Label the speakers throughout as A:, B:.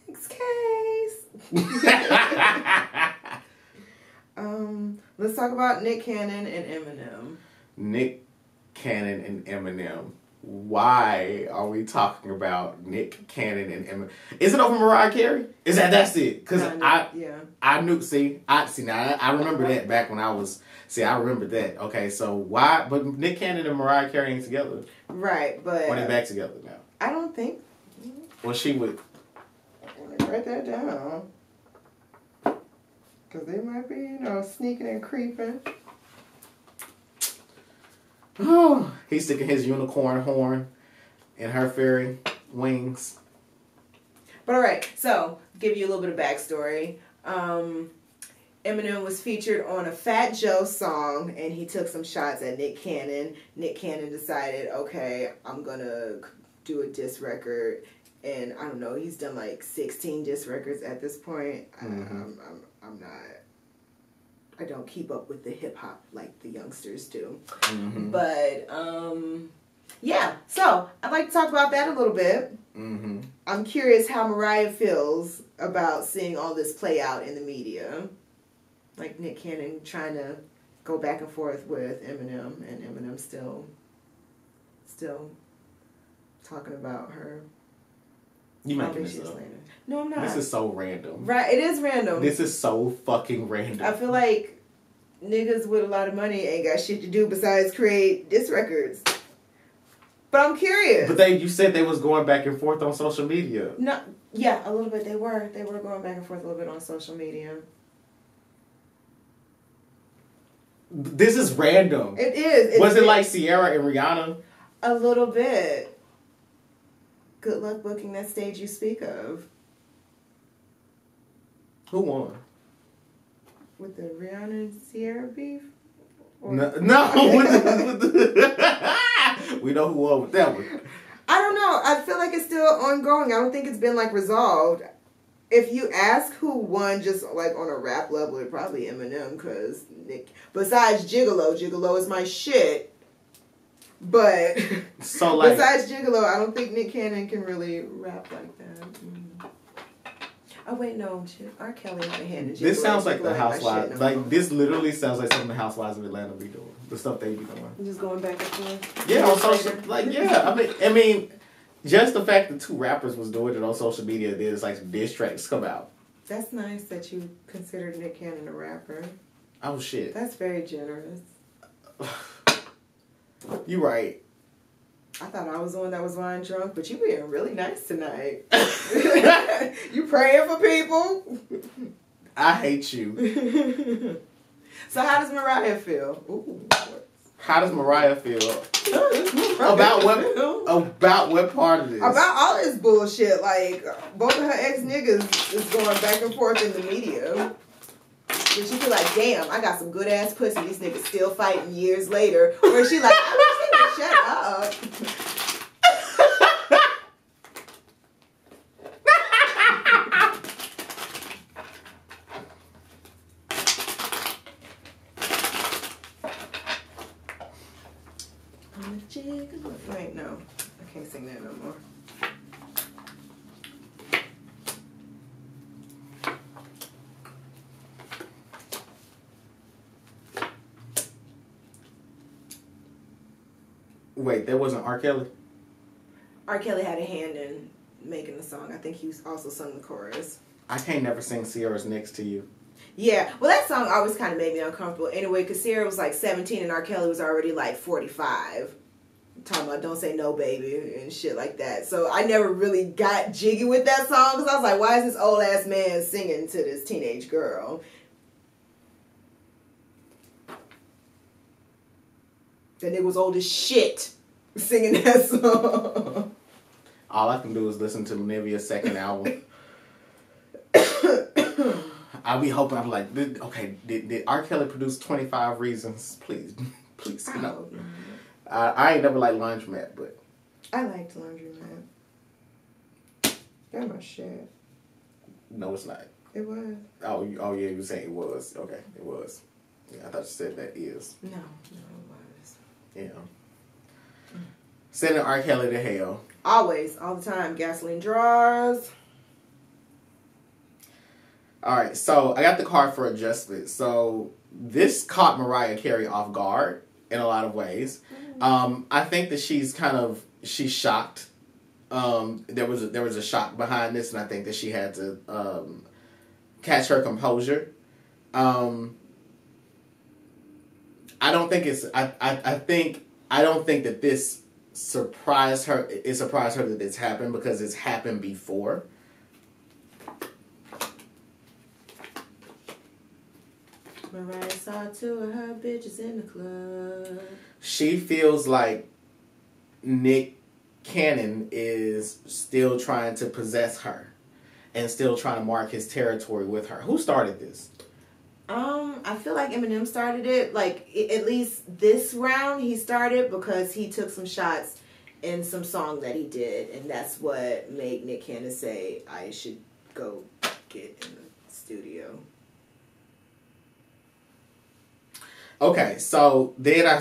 A: Next case. Let's talk about Nick Cannon and Eminem.
B: Nick Cannon and Eminem. Why are we talking about Nick Cannon and Eminem? Is it over Mariah Carey? That's it? Because I knew. I remember that back when I was. I remember that. Okay, so why? But Nick Cannon and Mariah Carey ain't together,
A: right? But
B: are they back together now?
A: I don't think.
B: Well, she would.
A: Write that down. Because they might be, sneaking and creeping.
B: Oh, he's sticking his unicorn horn in her fairy wings.
A: But alright, so, give you a little bit of backstory. Eminem was featured on a Fat Joe song, and he took some shots at Nick Cannon. Nick Cannon decided, okay, I'm gonna do a diss record. And I don't know, he's done like 16 diss records at this point. I'm not, I don't keep up with the hip hop like the youngsters do. Mm-hmm. But, yeah, so I'd like to talk about that a little bit. Mm-hmm. I'm curious how Mariah feels about seeing all this play out in the media. Like Nick Cannon trying to go back and forth with Eminem, and Eminem still talking about her.
B: You making this up.
A: No, I'm not.
B: This is so random.
A: Right, it is random.
B: This is so fucking random.
A: I feel like niggas with a lot of money ain't got shit to do besides create diss records. But I'm curious.
B: But you said they was going back and forth on social media.
A: No, yeah, a little bit. They were going back and forth a little bit on social media.
B: This is random.
A: It is.
B: Was it like Sierra and Rihanna?
A: A little bit. Good luck booking that stage you speak of.
B: Who won?
A: With the Rihanna and Sierra beef?
B: No. We know who won with that one.
A: I don't know. I feel like it's still ongoing. I don't think it's been like resolved. If you ask who won just like on a rap level, it'd probably Eminem, because besides Gigolo is my shit. But
B: so like,
A: besides Gigolo, I don't think Nick Cannon can really rap like that. Oh wait, no, R. Kelly had a hand in Gigolo.
B: This sounds like the Housewives. Like this literally sounds like something the Housewives of Atlanta be doing. The stuff they be doing.
A: Just going back and forth.
B: Yeah, on social. Like I mean, just the fact that two rappers was doing it on social media, there's like diss tracks come out.
A: That's nice that you considered Nick Cannon a rapper.
B: Oh shit.
A: That's very generous.
B: You right.
A: I thought I was the one that was lying drunk, but you being really nice tonight. You praying for people?
B: I hate you.
A: So how does Mariah feel? Ooh.
B: How does Mariah feel about what part of this?
A: About all this bullshit. Like both of her ex niggas is going back and forth in the media. And she feel like, damn, I got some good ass pussy. These niggas still fighting years later. Or she like, I wish they would shut up. Wait, no. I can't sing that no more.
B: Wait, that wasn't R. Kelly?
A: R. Kelly had a hand in making the song. I think he also sung the chorus.
B: I can't never sing Sierra's Next to You.
A: Yeah, well that song always kind of made me uncomfortable anyway, because Sierra was like 17 and R. Kelly was already like 45. Talking about Don't Say No Baby and shit like that. So I never really got jiggy with that song, because I was like, why is this old ass man singing to this teenage girl? That nigga was old as shit singing that song.
B: All I can do is listen to Nivea's second album. I'll be hoping, I'm like, okay, did R. Kelly produce 25 Reasons? Please, no. I ain't never liked Laundromat, but...
A: I liked Laundromat. That my shit.
B: No, it's not.
A: It was.
B: Oh yeah, you were saying it was. Okay, it was. Yeah, I thought you said that is.
A: No, it was.
B: Yeah. Sending R. Kelly to hell.
A: Always, all the time. Gasoline Drawers.
B: All right, so I got the card for adjustment. So this caught Mariah Carey off guard in a lot of ways. I think that she's shocked. There was a shock behind this, and I think that she had to catch her composure. I don't think that this surprised her. It surprised her that this happened because it's happened before.
A: Mariah saw two of her bitches in the club.
B: She feels like Nick Cannon is still trying to possess her and still trying to mark his territory with her. Who started this?
A: I feel like Eminem started it. Like, at least this round he started because he took some shots in some song that he did, and that's what made Nick Cannon say, I should go get in the studio.
B: Okay, so then I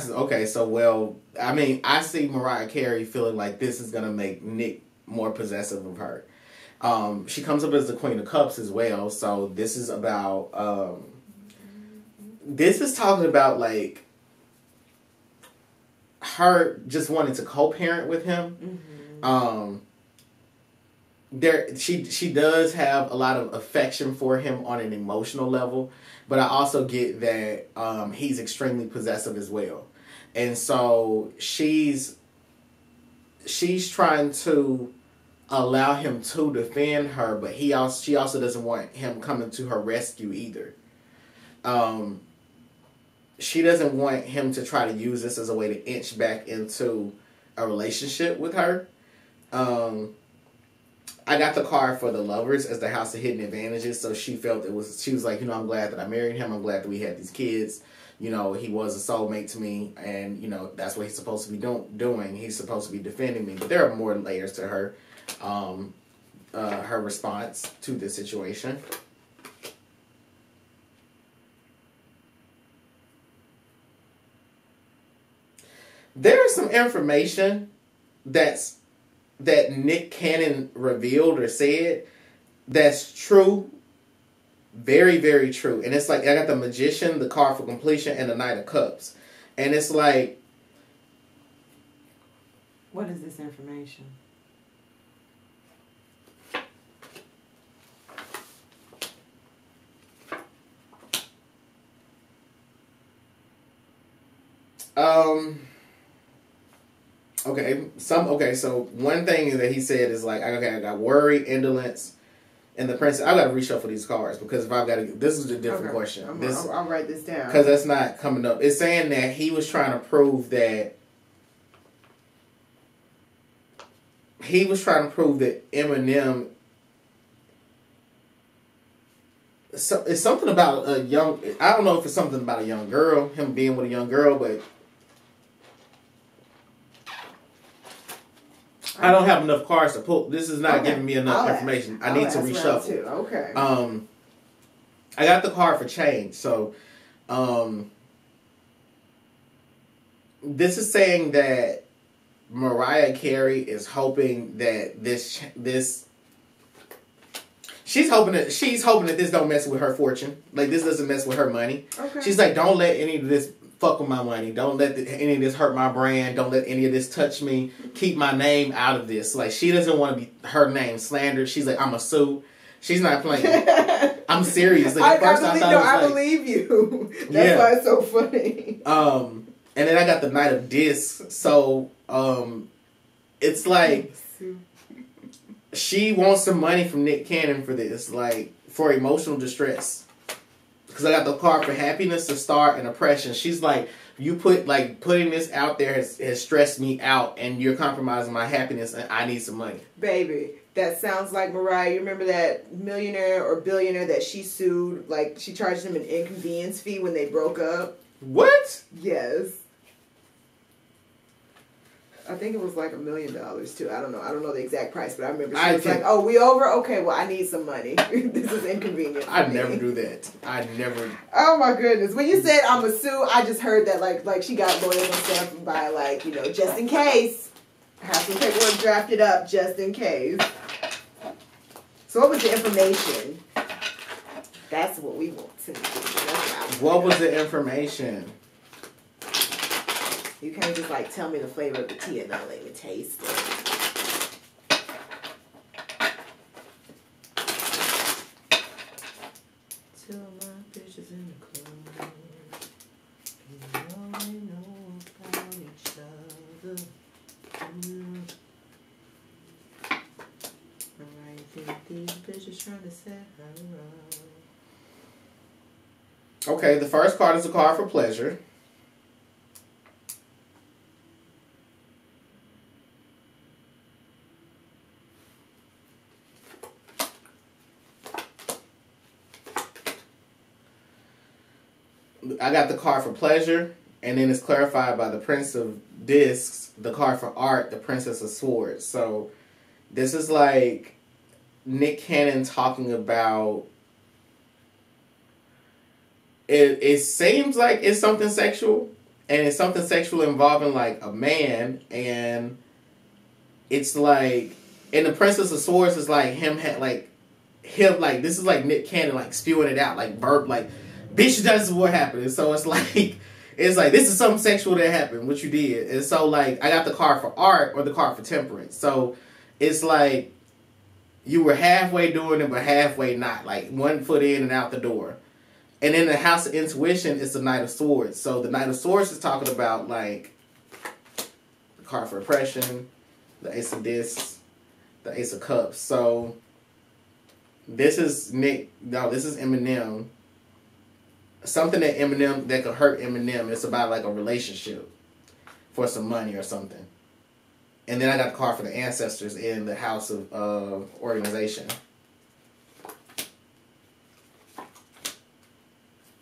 B: see Mariah Carey feeling like this is gonna make Nick more possessive of her. She comes up as the Queen of Cups as well, so this is about this is talking about like her just wanting to co-parent with him. She does have a lot of affection for him on an emotional level, but I also get that he's extremely possessive as well, and so she's trying to allow him to defend her, but she also doesn't want him coming to her rescue either. She doesn't want him to try to use this as a way to inch back into a relationship with her. I got the card for the Lovers as the House of Hidden Advantages, so she was like, I'm glad that I married him, I'm glad that we had these kids, he was a soulmate to me, and, that's what he's supposed to be doing, he's supposed to be defending me, but there are more layers to her response to this situation. There is some information that Nick Cannon revealed or said that's true, very, very true. And it's like, I got the Magician, the card for completion, and the Knight of Cups. And it's like...
A: What is this information?
B: So one thing that he said is like, I got worry, indolence, and the princess. I got to reshuffle these cards because if I've got to, this is a different question.
A: I'll write this down
B: because that's not coming up. It's saying that he was trying to prove that Eminem. So it's something about a young. I don't know if it's something about a young girl, him being with a young girl, but. I don't have enough cards to pull. This is not giving me enough information. I need to reshuffle.
A: Okay.
B: I got the card for change. So, this is saying that Mariah Carey is hoping that she's hoping that this don't mess with her fortune. Like, this doesn't mess with her money. Okay. She's like, don't let any of this fuck with my money. Don't let any of this hurt my brand. Don't let any of this touch me. Keep my name out of this. Like, she doesn't want to be her name slandered. She's like, I'm a sue. She's not playing. I'm serious. Like,
A: I believe you. That's why it's so funny.
B: And then I got the Knight of Discs. So, it's like she wants some money from Nick Cannon for this, like, for emotional distress. Because I got the card for happiness, the star, and oppression. She's like, putting this out there has stressed me out, and you're compromising my happiness, and I need some money.
A: Baby, that sounds like Mariah. You remember that millionaire or billionaire that she sued? Like, she charged him an inconvenience fee when they broke up.
B: What?
A: Yes. I think it was like $1 million too. I don't know the exact price, but I remember she was like, "Oh, we over? Okay, well, I need some money. This is inconvenient."
B: I'd never do that. I'd never.
A: Oh my goodness! When you said I'm a sue, I just heard that like she got lawyers and stuff by just in case. Have some paperwork drafted up just in case. So what was the information? That's what we want to do.
B: What was the information?
A: You can't just like tell me the flavor of the tea and not let me taste it. Till my bitches in the club, you know they know about each other. Alright, think these bitches trying to set her up.
B: Okay, the first card is a card for pleasure. I got the card for pleasure, and then it's clarified by the Prince of Discs, the card for art, the Princess of Swords. So this is like Nick Cannon talking about it seems like it's something sexual, and it's something sexual involving like a man, and it's like, and the Princess of Swords is like him this is like Nick Cannon like spewing it out like verb like, bitch, that's what happened. And so it's like this is something sexual that happened, what you did. And so like I got the card for art or the card for temperance. So it's like you were halfway doing it but halfway not, like one foot in and out the door. And in the House of Intuition, it's the Knight of Swords. So the Knight of Swords is talking about like the card for oppression, the Ace of Discs, the Ace of Cups. So this is Eminem. Something that could hurt Eminem. It's about like a relationship for some money or something. And then I got the card for the ancestors in the House of Organization.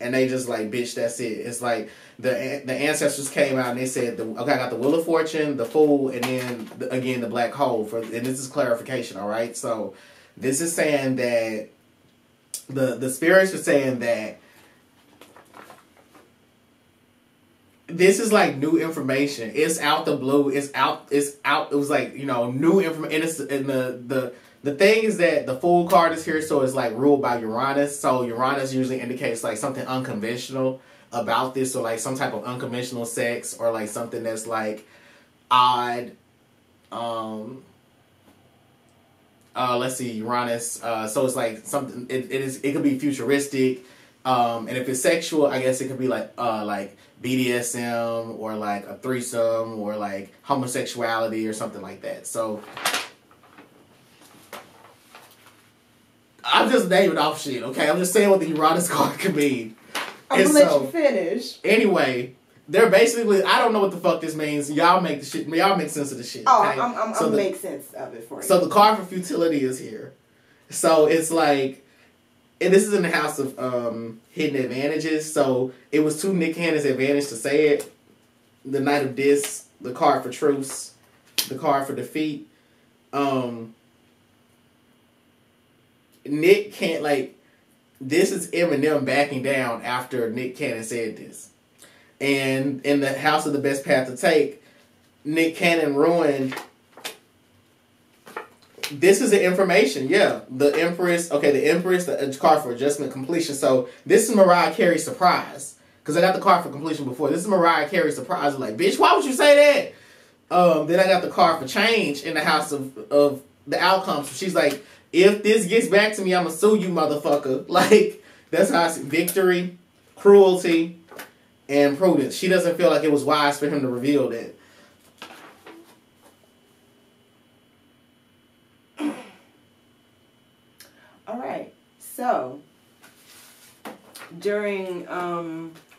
B: And they just like, bitch, that's it. It's like the ancestors came out and they said, okay, I got the Wheel of Fortune, the Fool, and then again the Black Hole. And this is clarification, all right? So this is saying that the spirits are saying that this is like new information. It's out the blue. It's out. It was like, new information. And the thing is that the Fool card is here, so it's like ruled by Uranus. So Uranus usually indicates like something unconventional about this, or like some type of unconventional sex, or like something that's like odd. Let's see, Uranus. So it's like something. It could be futuristic. And if it's sexual, I guess it could be like BDSM or like a threesome or like homosexuality or something like that. So I'm just naming off shit, okay? I'm just saying what the Uranus card could mean.
A: I'm gonna let you finish.
B: Anyway, they're basically, I don't know what the fuck this means. Y'all make sense of the shit. Okay?
A: I'm gonna make sense of it for you.
B: So the card for futility is here. So it's like, and this is in the House of Hidden Advantages. So it was to Nick Cannon's advantage to say it. The Knight of Discs, the card for truce, the card for defeat. Nick can't, like, this is Eminem backing down after Nick Cannon said this. And in the House of the Best Path to Take, Nick Cannon ruined. This is the information, yeah. The Empress, the card for adjustment completion. So this is Mariah Carey's surprise. Because I got the card for completion before. This is Mariah Carey's surprise. I'm like, bitch, why would you say that? Then I got the card for change in the House of the outcomes. So she's like, if this gets back to me, I'm going to sue you, motherfucker. Like, that's how I see victory, cruelty, and prudence. She doesn't feel like it was wise for him to reveal that.
A: All right. So, during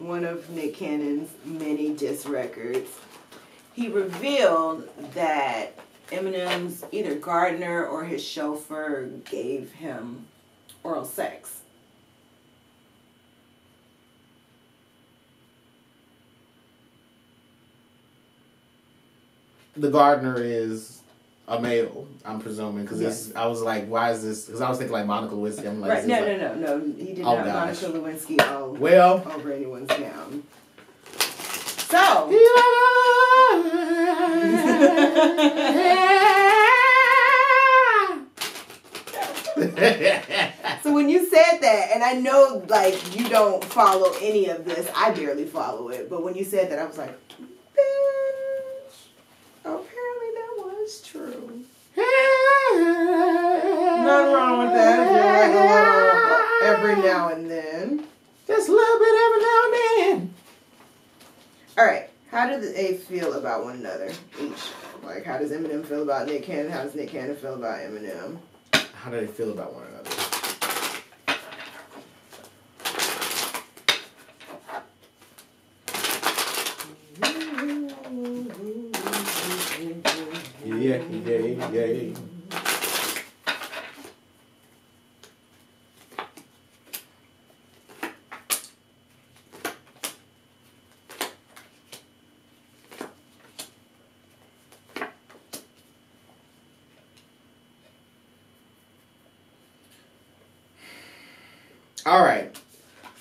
A: one of Nick Cannon's many diss records, he revealed that Eminem's either gardener or his chauffeur gave him oral sex.
B: The gardener is a male, I'm presuming, because yes. I was like, why is this? Because I was thinking like Monica Lewinsky. I'm like,
A: right? No. He did not Monica Lewinsky over anyone's gown. So. So when you said that, and I know like you don't follow any of this, I barely follow it. But when you said that, I was like, bitch, apparently that was true. Nothing wrong with that if you're writing a little every now and then.
B: Just a little bit every now and then.
A: All right. How do they feel about one another each? Like, how does Eminem feel about Nick Cannon? How does Nick Cannon feel about Eminem?
B: How do they feel about one another? Yeah. All right,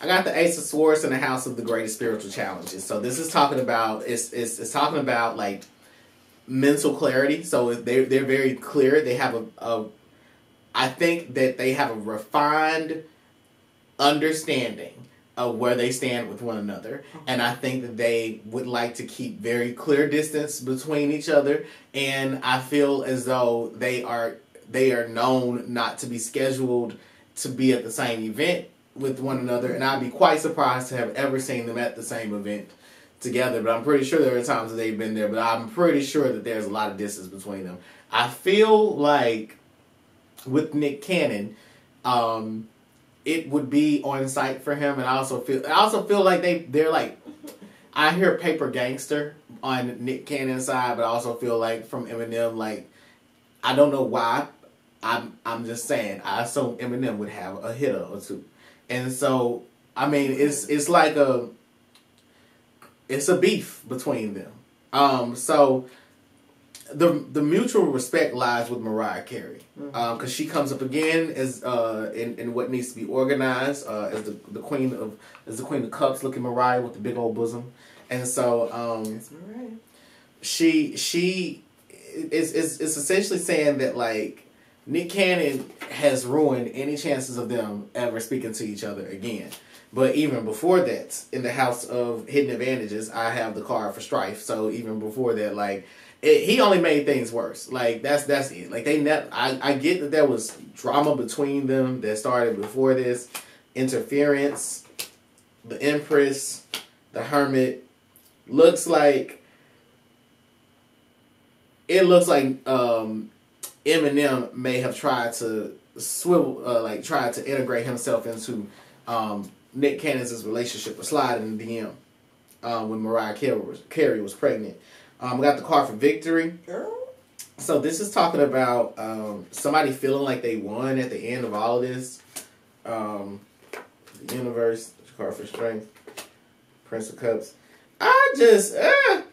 B: I got the Ace of Swords in the House of the Greatest Spiritual Challenges. So this is talking about it's talking about like mental clarity. So they're very clear. They have I think that they have a refined understanding of where they stand with one another, and I think that they would like to keep very clear distance between each other. And I feel as though they are known not to be scheduled to be at the same event with one another, and I'd be quite surprised to have ever seen them at the same event together. But I'm pretty sure there are times that they've been there, but I'm pretty sure that there's a lot of distance between them. I feel like with Nick Cannon, it would be on site for him, and I also feel like they're like, I hear paper gangster on Nick Cannon's side, but I also feel like from Eminem, like, I don't know why. I'm just saying, I assume Eminem would have a hitter or two. And so, I mean, it's like it's a beef between them. So the mutual respect lies with Mariah Carey, because she comes up again as in what needs to be organized as the queen of cups, looking Mariah with the big old bosom, and so
A: That's Mariah.
B: She is essentially saying that like Nick Cannon has ruined any chances of them ever speaking to each other again. But even before that, in the House of Hidden Advantages, I have the card for strife. So even before that, like, he only made things worse. Like, that's it. Like, I get that there was drama between them that started before this. Interference, the Empress, the Hermit. It looks like Eminem may have tried to tried to integrate himself into Nick Cannon's relationship or slide in the DM when Mariah Carey was pregnant. We got the card for victory. So this is talking about somebody feeling like they won at the end of all of this. The universe, card for strength, Prince of Cups.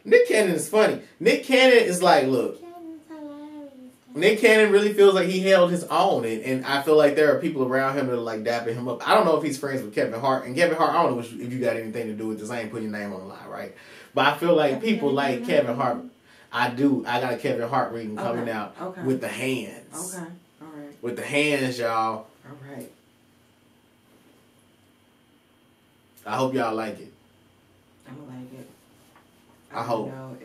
B: Nick Cannon is funny. Nick Cannon is like, look, Nick Cannon really feels like he held his own, and I feel like there are people around him that are like dapping him up. I don't know if he's friends with Kevin Hart, and Kevin Hart, I don't know if you got anything to do with this. I ain't putting your name on the line, right? But I feel like people like Kevin Hart. I do. I got a Kevin Hart reading coming out with the hands.
A: Okay, all right.
B: With the hands, y'all.
A: All right.
B: I hope y'all like it.
A: I'm gonna like it.
B: I hope.
A: Know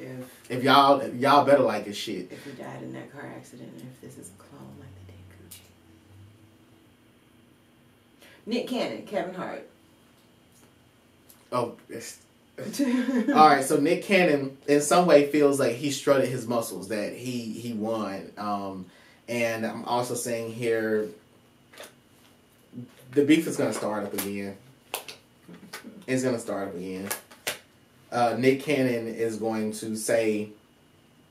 B: if y'all better like his shit.
A: If he died in that car accident, and if this is a clone like they did Gucci. Nick Cannon, Kevin Hart.
B: Oh, all right. So Nick Cannon, in some way, feels like he strutted his muscles, that he won. And I'm also saying here, the beef is gonna start up again. It's gonna start up again. Nick Cannon is going to say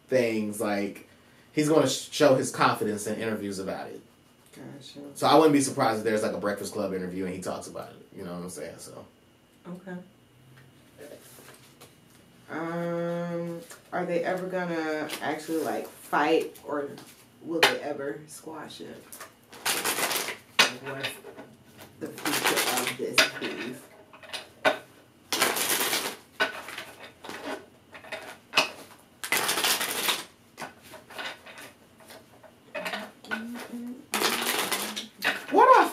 B: things like, he's going to show his confidence in interviews about it.
A: Gotcha.
B: So I wouldn't be surprised if there's like a Breakfast Club interview and he talks about it. You know what I'm saying? So.
A: Okay. Are they ever gonna actually like fight, or will they ever squash it? What's the future of this beef?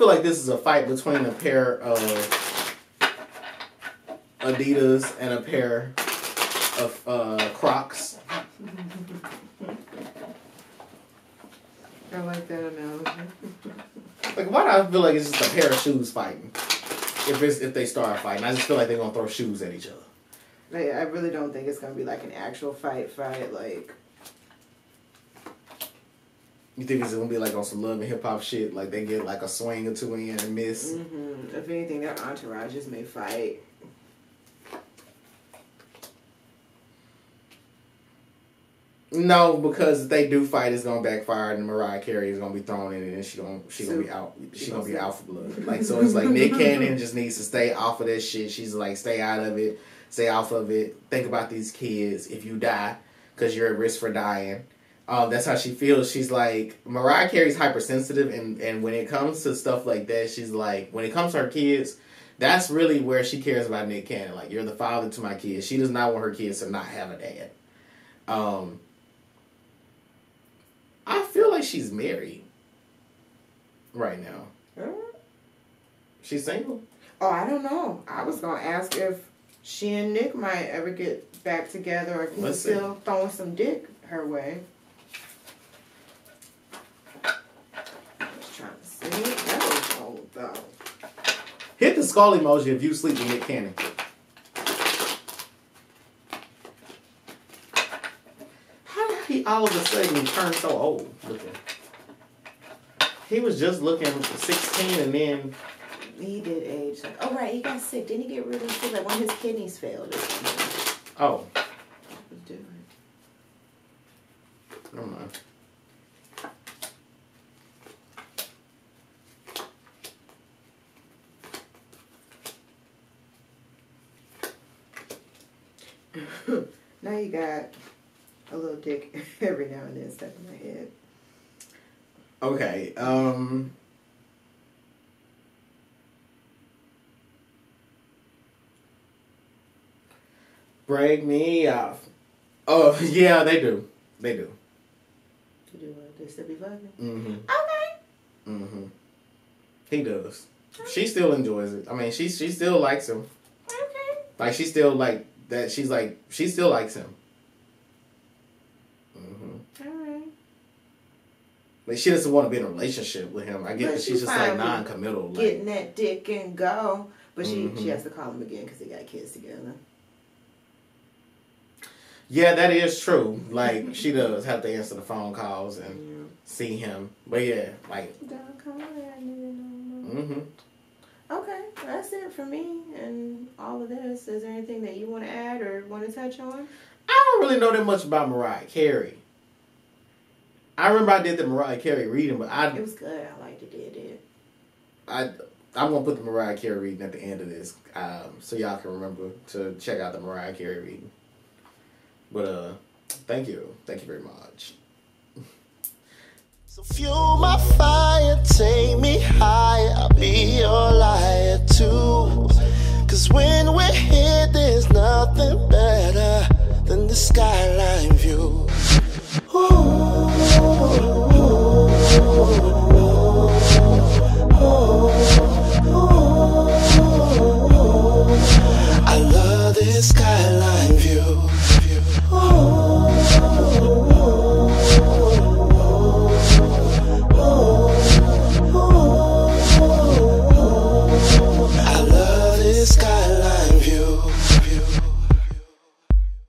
B: feel like this is a fight between a pair of Adidas and a pair of Crocs.
A: I like that analogy.
B: Like, why do I feel like it's just a pair of shoes fighting? If they start fighting, I just feel like they're gonna throw shoes at each other.
A: Like, I really don't think it's gonna be like an actual fight. Like,
B: you think it's gonna be like on some love and hip hop shit? Like they get like a swing or two in and miss.
A: Mm-hmm. If anything, their entourages may fight.
B: No, because if they do fight, it's gonna backfire, and Mariah Carey is gonna be thrown in, and she gonna be out. She gonna be out for blood. Like, so, it's like Nick Cannon just needs to stay off of that shit. She's like, stay out of it, stay off of it. Think about these kids. If you die, because you're at risk for dying. That's how she feels. She's like, Mariah Carey's hypersensitive, and when it comes to stuff like that, she's like, when it comes to her kids, that's really where she cares about Nick Cannon. Like, you're the father to my kids. She does not want her kids to not have a dad. I feel like she's married right now. She's single?
A: Oh, I don't know. I was going to ask if she and Nick might ever get back together, or if he's still throwing some dick her way. I was trying to see. That was old, though.
B: Hit the skull emoji if you sleep with Nick Cannon. He all of a sudden turned so old looking. He was just looking 16 and then...
A: He did age. Oh, right. He got sick. Didn't he get really sick? Like, one of his kidneys failed or something.
B: Oh.
A: That was different.
B: Never mind.
A: Now you got a little dick every now and then stuck in my head.
B: Okay, break me off. Oh, yeah, they do. They do.
A: You do what? They still be fucking?
B: Mm-hmm.
A: Okay.
B: Mm-hmm. He does. She still enjoys it. I mean, she still likes him.
A: Okay.
B: Like, she still like that. She's like, she still likes him. Like, she doesn't want to be in a relationship with him. I get that she's just like non-committal. Like,
A: getting that dick and go. But she has to call him again because they got kids together.
B: Yeah, that is true. Like, she does have to answer the phone calls and see him. But yeah, like...
A: Okay, that's it for me and all of this. Is there anything that you want to add or want to touch on?
B: I don't really know that much about Mariah Carey. I remember I did the Mariah Carey reading, but
A: it was good. I liked it.
B: I'm going to put the Mariah Carey reading at the end of this, so y'all can remember to check out the Mariah Carey reading. But, thank you. Thank you very much.
C: So fuel my fire, take me higher, I'll be your liar too. 'Cause when we're here, there's nothing better than the skyline view. I love this skyline.